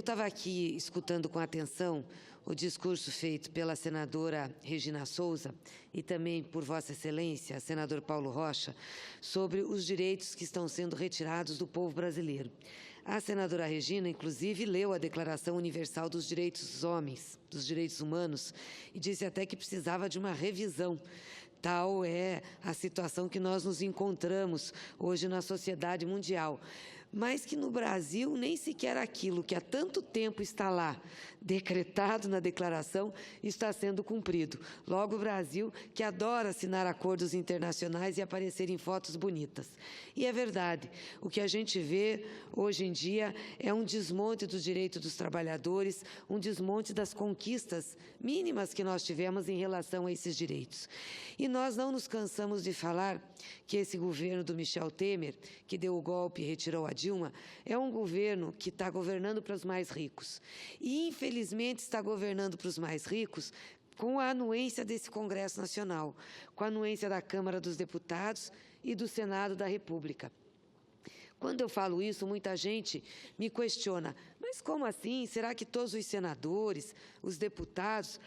Eu estava aqui escutando com atenção o discurso feito pela senadora Regina Souza e também por Vossa Excelência, senador Paulo Rocha, sobre os direitos que estão sendo retirados do povo brasileiro. A senadora Regina, inclusive, leu a Declaração Universal dos Direitos dos Homens, dos Direitos Humanos, e disse até que precisava de uma revisão. Tal é a situação que nós nos encontramos hoje na sociedade mundial. Mas que no Brasil nem sequer aquilo que há tanto tempo está lá, decretado na declaração, está sendo cumprido. Logo o Brasil, que adora assinar acordos internacionais e aparecer em fotos bonitas. E é verdade, o que a gente vê hoje em dia é um desmonte dos direitos dos trabalhadores, um desmonte das conquistas mínimas que nós tivemos em relação a esses direitos. E nós não nos cansamos de falar que esse governo do Michel Temer, que deu o golpe e retirou a Dilma, é um governo que está governando para os mais ricos. E, infelizmente, está governando para os mais ricos com a anuência desse Congresso Nacional, com a anuência da Câmara dos Deputados e do Senado da República. Quando eu falo isso, muita gente me questiona, mas como assim? Será que todos os senadores, os deputados,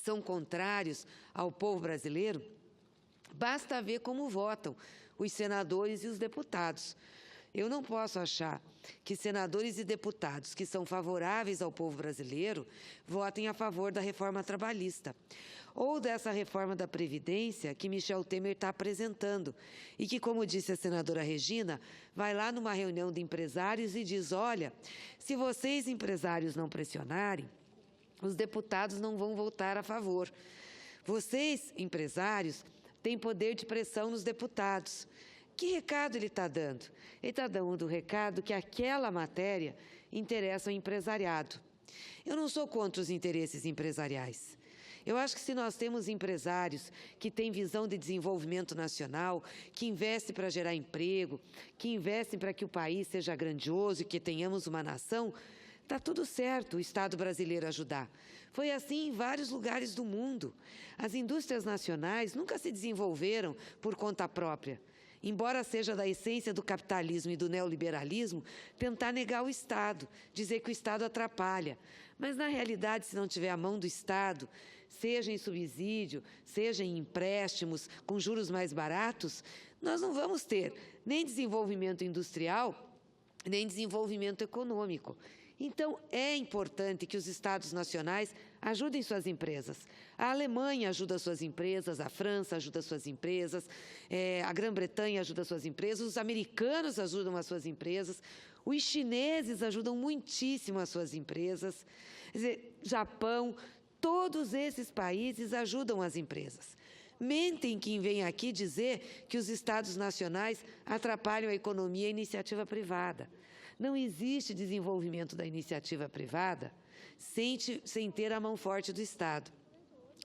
são contrários ao povo brasileiro? Basta ver como votam os senadores e os deputados. Eu não posso achar que senadores e deputados que são favoráveis ao povo brasileiro votem a favor da reforma trabalhista ou dessa reforma da Previdência que Michel Temer está apresentando e que, como disse a senadora Regina, vai lá numa reunião de empresários e diz, olha, se vocês empresários não pressionarem, os deputados não vão votar a favor. Vocês, empresários, têm poder de pressão nos deputados. Que recado ele está dando? Ele está dando o recado que aquela matéria interessa ao empresariado. Eu não sou contra os interesses empresariais. Eu acho que se nós temos empresários que têm visão de desenvolvimento nacional, que investem para gerar emprego, que investem para que o país seja grandioso e que tenhamos uma nação, está tudo certo o Estado brasileiro ajudar. Foi assim em vários lugares do mundo. As indústrias nacionais nunca se desenvolveram por conta própria. Embora seja da essência do capitalismo e do neoliberalismo, tentar negar o Estado, dizer que o Estado atrapalha. Mas, na realidade, se não tiver a mão do Estado, seja em subsídio, seja em empréstimos com juros mais baratos, nós não vamos ter nem desenvolvimento industrial, nem desenvolvimento econômico. Então, é importante que os Estados nacionais ajudem suas empresas. A Alemanha ajuda suas empresas, a França ajuda suas empresas, a Grã-Bretanha ajuda suas empresas, os americanos ajudam as suas empresas, os chineses ajudam muitíssimo as suas empresas, quer dizer, Japão, todos esses países ajudam as empresas. Mentem quem vem aqui dizer que os Estados nacionais atrapalham a economia e a iniciativa privada. Não existe desenvolvimento da iniciativa privada sem ter a mão forte do Estado.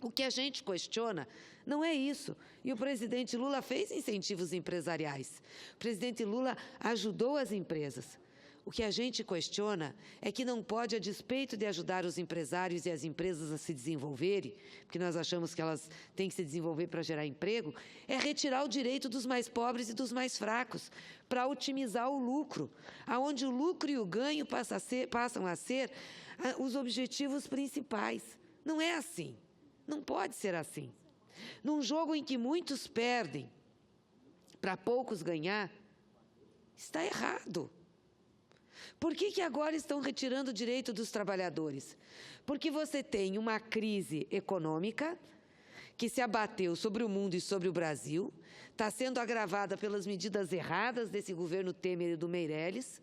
O que a gente questiona não é isso. E o presidente Lula fez incentivos empresariais. O presidente Lula ajudou as empresas. O que a gente questiona é que não pode, a despeito de ajudar os empresários e as empresas a se desenvolverem, porque nós achamos que elas têm que se desenvolver para gerar emprego, é retirar o direito dos mais pobres e dos mais fracos, para otimizar o lucro, aonde o lucro e o ganho passam a ser os objetivos principais. Não é assim. Não pode ser assim. Num jogo em que muitos perdem para poucos ganhar, está errado. Por que agora estão retirando o direito dos trabalhadores? Porque você tem uma crise econômica que se abateu sobre o mundo e sobre o Brasil, está sendo agravada pelas medidas erradas desse governo Temer e do Meirelles,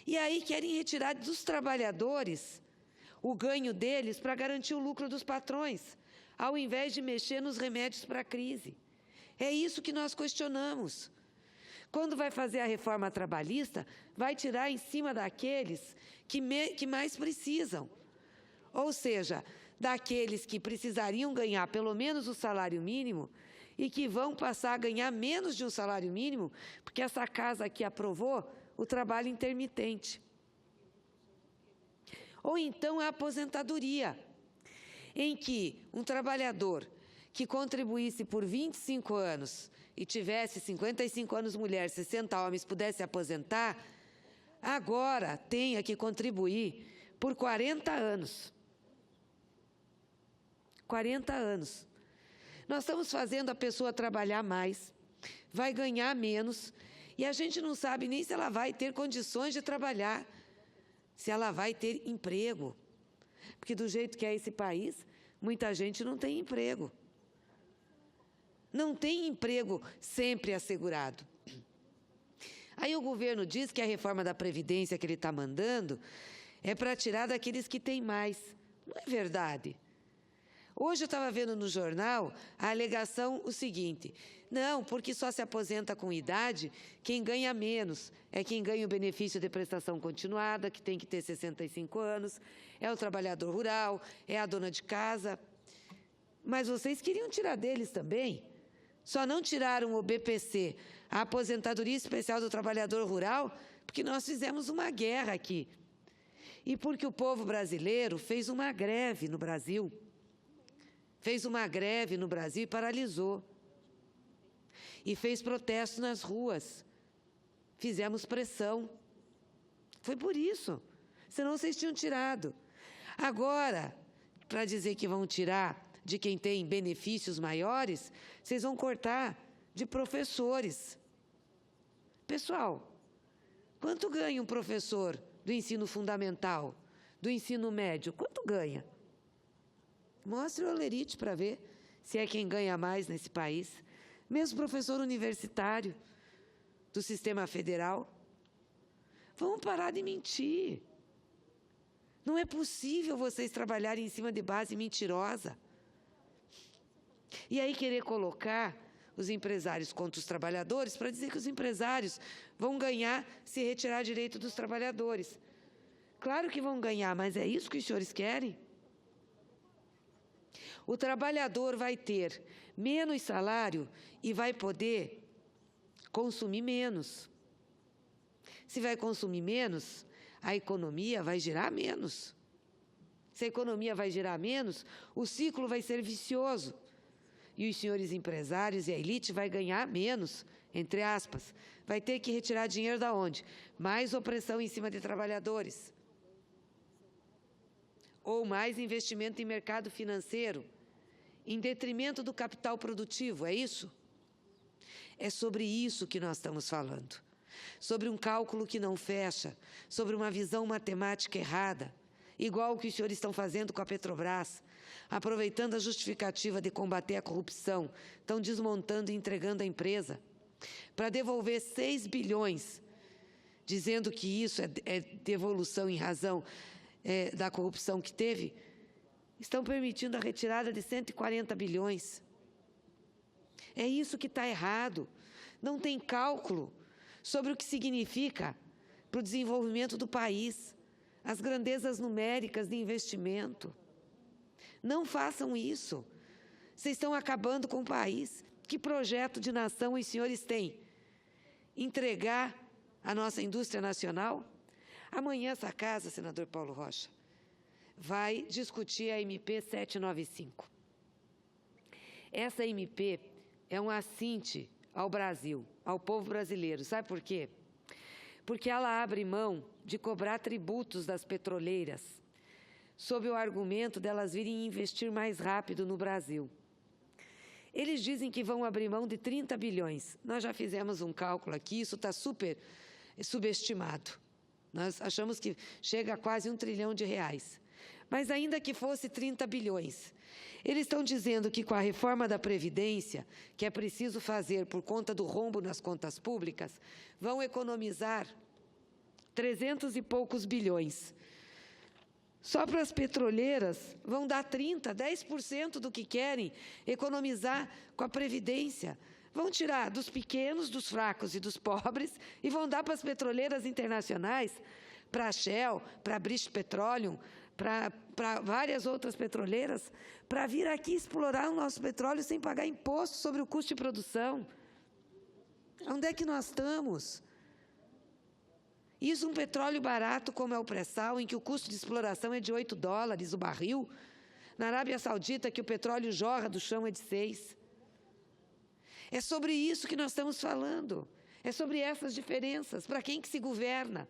e aí querem retirar dos trabalhadores o ganho deles para garantir o lucro dos patrões, ao invés de mexer nos remédios para a crise. É isso que nós questionamos. Quando vai fazer a reforma trabalhista, vai tirar em cima daqueles que mais precisam. Ou seja, daqueles que precisariam ganhar pelo menos o salário mínimo e que vão passar a ganhar menos de um salário mínimo, porque essa casa aqui aprovou o trabalho intermitente. Ou então a aposentadoria, em que um trabalhador que contribuísse por 25 anos e tivesse 55 anos mulher, 60 homens, pudesse aposentar, agora tenha que contribuir por 40 anos. 40 anos. Nós estamos fazendo a pessoa trabalhar mais, vai ganhar menos, e a gente não sabe nem se ela vai ter condições de trabalhar, se ela vai ter emprego. Porque do jeito que é esse país, muita gente não tem emprego. Não tem emprego sempre assegurado. Aí o governo diz que a reforma da Previdência que ele está mandando é para tirar daqueles que têm mais. Não é verdade. Hoje eu estava vendo no jornal a alegação o seguinte: não, porque só se aposenta com idade quem ganha menos. É quem ganha o benefício de prestação continuada, que tem que ter 65 anos, é o trabalhador rural, é a dona de casa. Mas vocês queriam tirar deles também? Só não tiraram o BPC, a Aposentadoria Especial do Trabalhador Rural, porque nós fizemos uma guerra aqui. E porque o povo brasileiro fez uma greve no Brasil. Fez uma greve no Brasil e paralisou. E fez protestos nas ruas. Fizemos pressão. Foi por isso. Senão vocês tinham tirado. Agora, para dizer que vão tirar de quem tem benefícios maiores, vocês vão cortar de professores. Pessoal, quanto ganha um professor do ensino fundamental, do ensino médio? Quanto ganha? Mostre o Olerite para ver se é quem ganha mais nesse país. Mesmo professor universitário do sistema federal. Vamos parar de mentir. Não é possível vocês trabalharem em cima de base mentirosa. E aí querer colocar os empresários contra os trabalhadores para dizer que os empresários vão ganhar se retirar direito dos trabalhadores. Claro que vão ganhar, mas é isso que os senhores querem? O trabalhador vai ter menos salário e vai poder consumir menos. Se vai consumir menos, a economia vai girar menos. Se a economia vai girar menos, o ciclo vai ser vicioso. E os senhores empresários e a elite vai ganhar menos, entre aspas. Vai ter que retirar dinheiro da onde? Mais opressão em cima de trabalhadores. Ou mais investimento em mercado financeiro, em detrimento do capital produtivo, é isso? É sobre isso que nós estamos falando. Sobre um cálculo que não fecha, sobre uma visão matemática errada, igual o que os senhores estão fazendo com a Petrobras, aproveitando a justificativa de combater a corrupção, estão desmontando e entregando a empresa, para devolver 6 bilhões, dizendo que isso é devolução em razão da corrupção que teve, estão permitindo a retirada de 140 bilhões. É isso que está errado. Não tem cálculo sobre o que significa para o desenvolvimento do país, as grandezas numéricas de investimento. Não façam isso. Vocês estão acabando com o país. Que projeto de nação os senhores têm? Entregar a nossa indústria nacional? Amanhã essa casa, senador Paulo Rocha, vai discutir a MP 795. Essa MP é um assinte ao Brasil, ao povo brasileiro. Sabe por quê? Porque ela abre mão de cobrar tributos das petroleiras, sob o argumento delas virem investir mais rápido no Brasil. Eles dizem que vão abrir mão de 30 bilhões. Nós já fizemos um cálculo aqui, isso está super subestimado. Nós achamos que chega a quase R$1 trilhão. Mas ainda que fosse 30 bilhões, eles estão dizendo que com a reforma da Previdência, que é preciso fazer por conta do rombo nas contas públicas, vão economizar 300 e poucos bilhões. Só para as petroleiras vão dar 30%, 10% do que querem economizar com a Previdência. Vão tirar dos pequenos, dos fracos e dos pobres e vão dar para as petroleiras internacionais, para a Shell, para a British Petroleum, para várias outras petroleiras, para vir aqui explorar o nosso petróleo sem pagar imposto sobre o custo de produção. Onde é que nós estamos? Isso um petróleo barato como é o pré-sal, em que o custo de exploração é de $8 o barril. Na Arábia Saudita, que o petróleo jorra do chão é de 6. É sobre isso que nós estamos falando. É sobre essas diferenças. Para quem que se governa?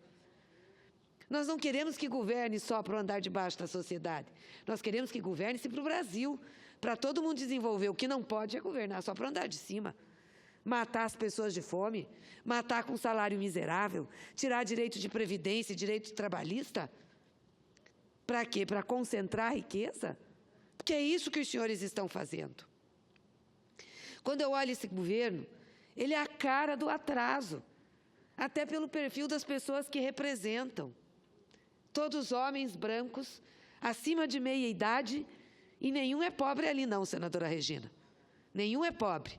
Nós não queremos que governe só para o andar de baixo da sociedade. Nós queremos que governe-se para o Brasil, para todo mundo desenvolver. O que não pode é governar só para o andar de cima. Matar as pessoas de fome, matar com salário miserável, tirar direito de previdência, direito trabalhista. Para quê? Para concentrar a riqueza? Porque é isso que os senhores estão fazendo. Quando eu olho esse governo, ele é a cara do atraso, até pelo perfil das pessoas que representam. Todos homens brancos, acima de meia idade, e nenhum é pobre ali não, senadora Regina. Nenhum é pobre.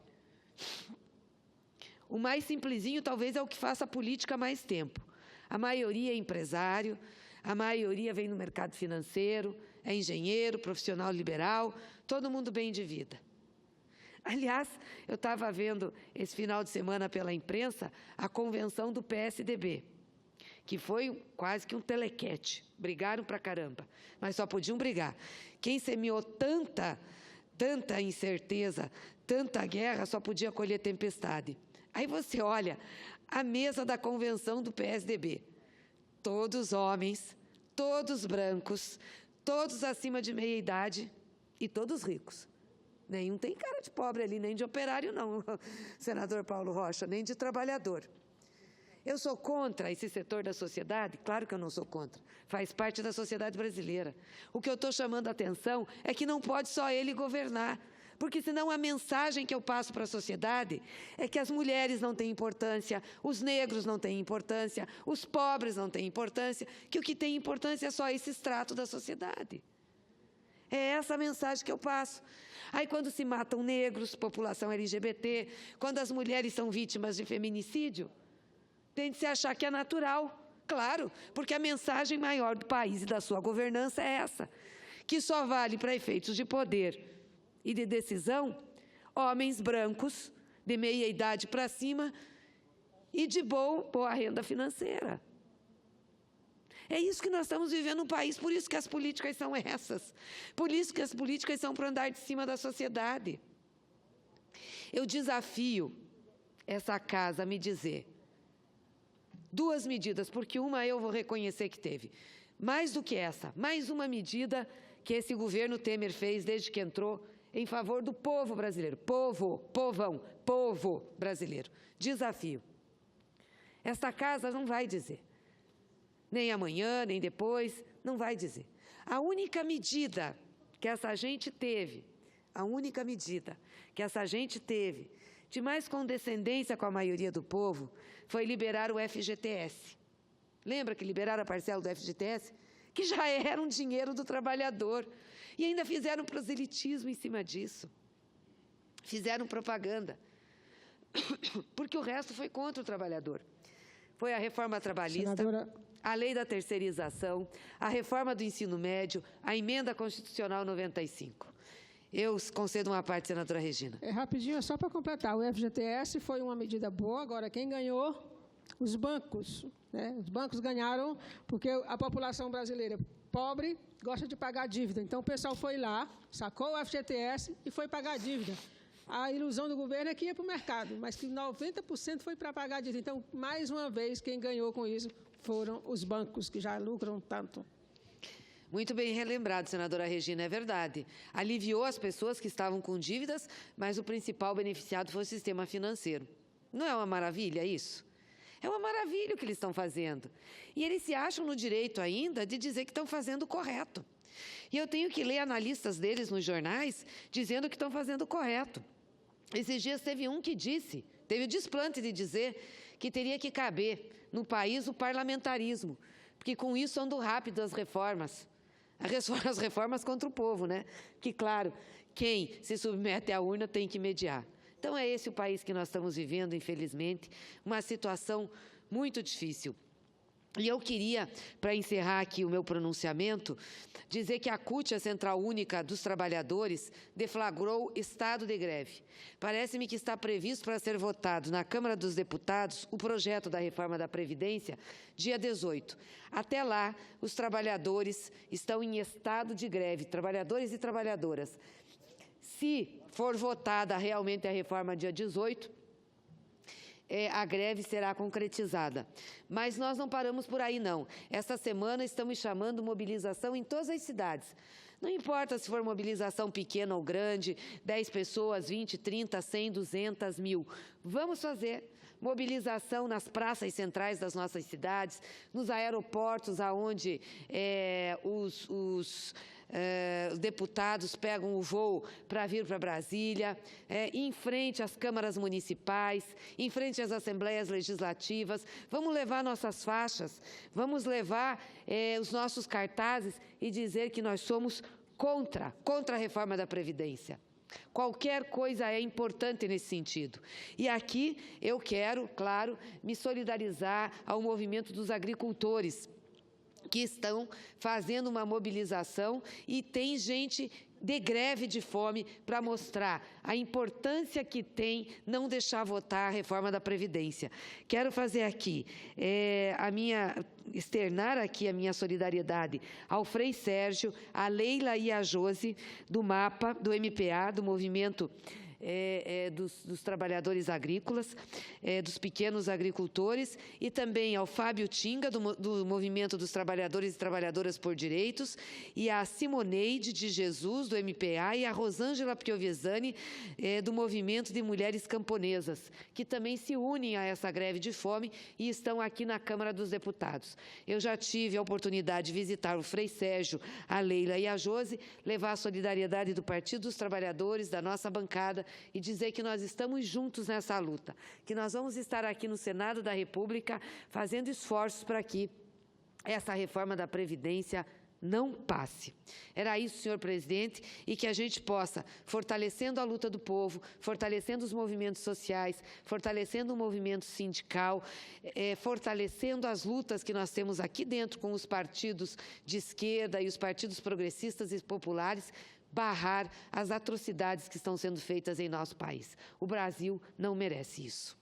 O mais simplesinho talvez é o que faça política há mais tempo. A maioria é empresário, a maioria vem no mercado financeiro, é engenheiro, profissional liberal, todo mundo bem de vida. Aliás, eu estava vendo esse final de semana pela imprensa a convenção do PSDB, que foi quase que um telequete. Brigaram pra caramba, mas só podiam brigar. Quem semeou tanta incerteza, tanta guerra, só podia colher tempestade. Aí você olha a mesa da convenção do PSDB. Todos homens, todos brancos, todos acima de meia idade e todos ricos. Nenhum tem cara de pobre ali, nem de operário não, senador Paulo Rocha, nem de trabalhador. Eu sou contra esse setor da sociedade? Claro que eu não sou contra. Faz parte da sociedade brasileira. O que eu estou chamando a atenção é que não pode só ele governar, porque senão a mensagem que eu passo para a sociedade é que as mulheres não têm importância, os negros não têm importância, os pobres não têm importância, que o que tem importância é só esse extrato da sociedade. É essa a mensagem que eu passo. Aí quando se matam negros, população LGBT, quando as mulheres são vítimas de feminicídio, tem de se achar que é natural. Claro, porque a mensagem maior do país e da sua governança é essa, que só vale para efeitos de poder e de decisão, homens brancos, de meia idade para cima, e de boa renda financeira. É isso que nós estamos vivendo no país, por isso que as políticas são essas. Por isso que as políticas são para o andar de cima da sociedade. Eu desafio essa casa a me dizer duas medidas, porque uma eu vou reconhecer que teve. Mais do que essa, mais uma medida que esse governo Temer fez desde que entrou em favor do povo brasileiro. Povo brasileiro. Desafio. Esta casa não vai dizer. Nem amanhã, nem depois, não vai dizer. A única medida que essa gente teve, de mais condescendência com a maioria do povo, foi liberar o FGTS. Lembra que liberaram a parcela do FGTS? Que já era um dinheiro do trabalhador. E ainda fizeram proselitismo em cima disso. Fizeram propaganda. Porque o resto foi contra o trabalhador. Foi a reforma trabalhista, senadora, a lei da terceirização, a reforma do ensino médio, a emenda constitucional 95. Eu concedo uma parte, senadora Regina. Rapidinho, só para completar, o FGTS foi uma medida boa, agora quem ganhou? Os bancos. Né? Os bancos ganharam porque a população brasileira pobre gosta de pagar dívida. Então, o pessoal foi lá, sacou o FGTS e foi pagar a dívida. A ilusão do governo é que ia para o mercado, mas que 90% foi para pagar a dívida. Então, mais uma vez, quem ganhou com isso foram os bancos, que já lucram tanto. Muito bem relembrado, senadora Regina, é verdade. Aliviou as pessoas que estavam com dívidas, mas o principal beneficiado foi o sistema financeiro. Não é uma maravilha isso? É uma maravilha o que eles estão fazendo. E eles se acham no direito ainda de dizer que estão fazendo o correto. E eu tenho que ler analistas deles nos jornais dizendo que estão fazendo o correto. Esses dias teve um que teve o desplante de dizer que teria que caber no país o parlamentarismo, porque com isso andam rápido as reformas. As reformas contra o povo, né? Que, claro, quem se submete à urna tem que mediar. Então, é esse o país que nós estamos vivendo, infelizmente, uma situação muito difícil. E eu queria, para encerrar aqui o meu pronunciamento, dizer que a CUT, a Central Única dos Trabalhadores, deflagrou estado de greve. Parece-me que está previsto para ser votado na Câmara dos Deputados o projeto da reforma da Previdência, dia 18. Até lá, os trabalhadores estão em estado de greve, trabalhadores e trabalhadoras. Se for votada realmente a reforma dia 18, a greve será concretizada. Mas nós não paramos por aí, não. Esta semana estamos chamando mobilização em todas as cidades. Não importa se for mobilização pequena ou grande, 10 pessoas, 20, 30, 100, 200, 1000. Vamos fazer mobilização nas praças centrais das nossas cidades, nos aeroportos, aonde os deputados pegam o voo para vir para Brasília, em frente às câmaras municipais, em frente às assembleias legislativas. Vamos levar nossas faixas, vamos levar os nossos cartazes e dizer que nós somos contra a reforma da Previdência. Qualquer coisa é importante nesse sentido. E aqui eu quero, claro, me solidarizar ao movimento dos agricultores, que estão fazendo uma mobilização e tem gente de greve de fome para mostrar a importância que tem não deixar votar a reforma da Previdência. Quero fazer aqui externar aqui a minha solidariedade ao Frei Sérgio, à Leila e à Josi, do MAPA, do MPA, do Movimento dos Trabalhadores Agrícolas, dos pequenos agricultores, e também ao Fábio Tinga, do Movimento dos Trabalhadores e Trabalhadoras por Direitos, e à Simoneide de Jesus, do MPA, e à Rosângela Piovesanni, do Movimento de Mulheres Camponesas, que também se unem a essa greve de fome e estão aqui na Câmara dos Deputados. Eu já tive a oportunidade de visitar o Frei Sérgio, a Leila e a Josi, levar a solidariedade do Partido dos Trabalhadores, da nossa bancada, e dizer que nós estamos juntos nessa luta, que nós vamos estar aqui no Senado da República fazendo esforços para que essa reforma da Previdência não passe. Era isso, senhor presidente, e que a gente possa, fortalecendo a luta do povo, fortalecendo os movimentos sociais, fortalecendo o movimento sindical, fortalecendo as lutas que nós temos aqui dentro com os partidos de esquerda e os partidos progressistas e populares, barrar as atrocidades que estão sendo feitas em nosso país. O Brasil não merece isso.